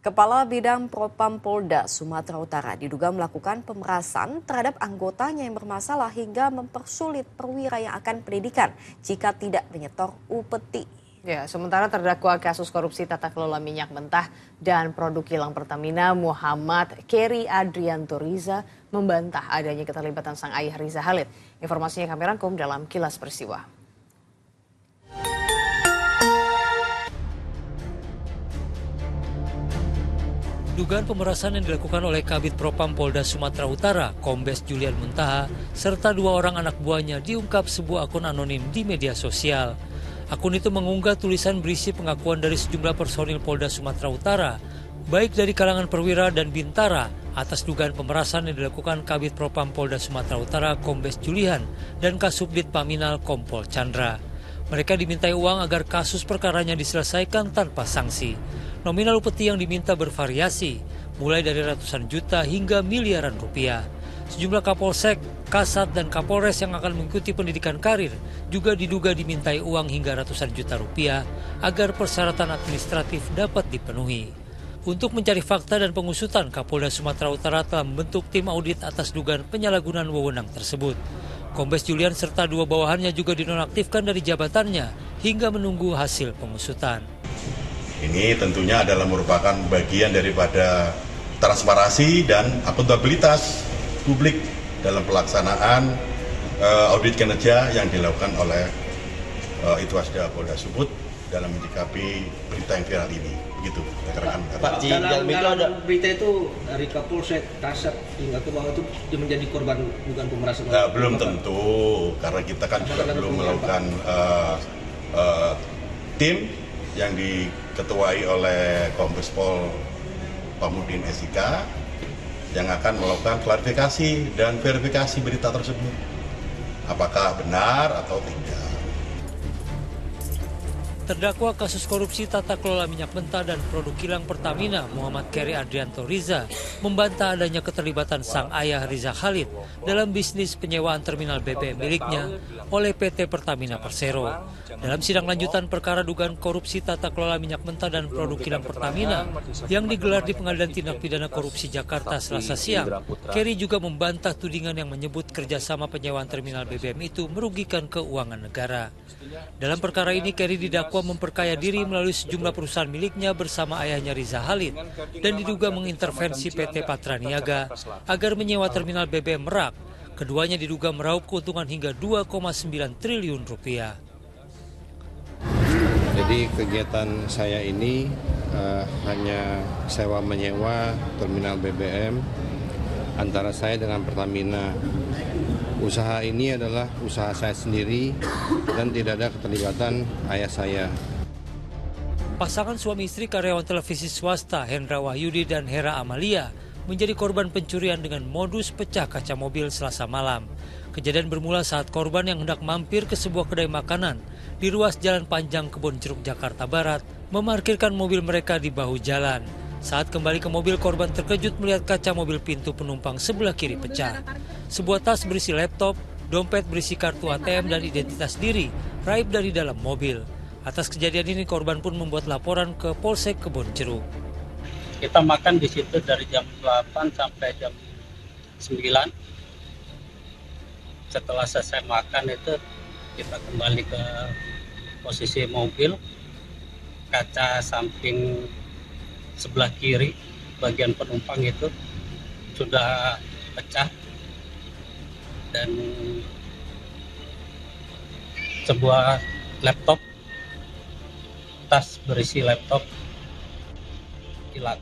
Kepala Bidang Propam Polda Sumatera Utara diduga melakukan pemerasan terhadap anggotanya yang bermasalah hingga mempersulit perwira yang akan pendidikan jika tidak menyetor upeti. Ya, sementara terdakwa kasus korupsi tata kelola minyak mentah dan produk kilang Pertamina Muhammad Keri Adrianto Riza membantah adanya keterlibatan sang ayah Riza Khalid. Informasinya kami rangkum dalam Kilas Peristiwa. Dugaan pemerasan yang dilakukan oleh Kabid Propam Polda Sumatera Utara, Kombes Julian Muntaha, serta 2 orang anak buahnya diungkap sebuah akun anonim di media sosial. Akun itu mengunggah tulisan berisi pengakuan dari sejumlah personil Polda Sumatera Utara, baik dari kalangan perwira dan bintara, atas dugaan pemerasan yang dilakukan Kabid Propam Polda Sumatera Utara, Kombes Julian, dan Kasubdit Paminal Kompol Chandra. Mereka dimintai uang agar kasus perkaranya diselesaikan tanpa sanksi. Nominal upeti yang diminta bervariasi, mulai dari ratusan juta hingga miliaran rupiah. Sejumlah Kapolsek, Kasat, dan Kapolres yang akan mengikuti pendidikan karir juga diduga dimintai uang hingga ratusan juta rupiah agar persyaratan administratif dapat dipenuhi. Untuk mencari fakta dan pengusutan, Kapolda Sumatera Utara telah membentuk tim audit atas dugaan penyalahgunaan wewenang tersebut. Kombes Julian serta 2 bawahannya juga dinonaktifkan dari jabatannya hingga menunggu hasil pengusutan. Ini tentunya adalah merupakan bagian daripada transparansi dan akuntabilitas publik dalam pelaksanaan audit kinerja yang dilakukan oleh Itwasda Polda Sumut dalam menyikapi berita yang viral ini. Begitu, rekan-rekan. Pak, dalam berita itu dari Kapolsek, Kasat hingga ke bawah itu dia menjadi korban bukan pemerasan? Nah, belum tentu, karena kita kan juga belum melakukan tim yang diketuai oleh Kombes Pol Pamudin SIK yang akan melakukan klarifikasi dan verifikasi berita tersebut. Apakah benar atau tidak. Terdakwa kasus korupsi tata kelola minyak mentah dan produk kilang Pertamina Muhammad Keri Adrianto Riza membantah adanya keterlibatan sang ayah Riza Khalid dalam bisnis penyewaan terminal BBM miliknya oleh PT Pertamina Persero. Dalam sidang lanjutan perkara dugaan korupsi tata kelola minyak mentah dan produk kilang Pertamina yang digelar di Pengadilan Tindak Pidana Korupsi Jakarta Selasa siang, Keri juga membantah tudingan yang menyebut kerjasama penyewaan terminal BBM itu merugikan keuangan negara. Dalam perkara ini, Keri didakwa memperkaya diri melalui sejumlah perusahaan miliknya bersama ayahnya Riza Khalid dan diduga mengintervensi PT Patraniaga agar menyewa terminal BBM Merak. Keduanya diduga meraup keuntungan hingga 2,9 triliun rupiah. Jadi kegiatan saya ini hanya sewa menyewa terminal BBM antara saya dengan Pertamina. Usaha ini adalah usaha saya sendiri dan tidak ada keterlibatan ayah saya. Pasangan suami istri karyawan televisi swasta Hendra Wahyudi dan Hera Amalia menjadi korban pencurian dengan modus pecah kaca mobil Selasa malam. Kejadian bermula saat korban yang hendak mampir ke sebuah kedai makanan di ruas Jalan Panjang Kebon Jeruk, Jakarta Barat memarkirkan mobil mereka di bahu jalan. Saat kembali ke mobil, korban terkejut melihat kaca mobil pintu penumpang sebelah kiri pecah. Sebuah tas berisi laptop, dompet berisi kartu ATM dan identitas diri raib dari dalam mobil. Atas kejadian ini, korban pun membuat laporan ke Polsek Kebon Jeruk. Kita makan di situ dari jam 8 sampai jam 9. Setelah selesai makan itu kita kembali ke posisi mobil, kaca samping sebelah kiri bagian penumpang itu sudah pecah dan sebuah laptop, tas berisi laptop hilang.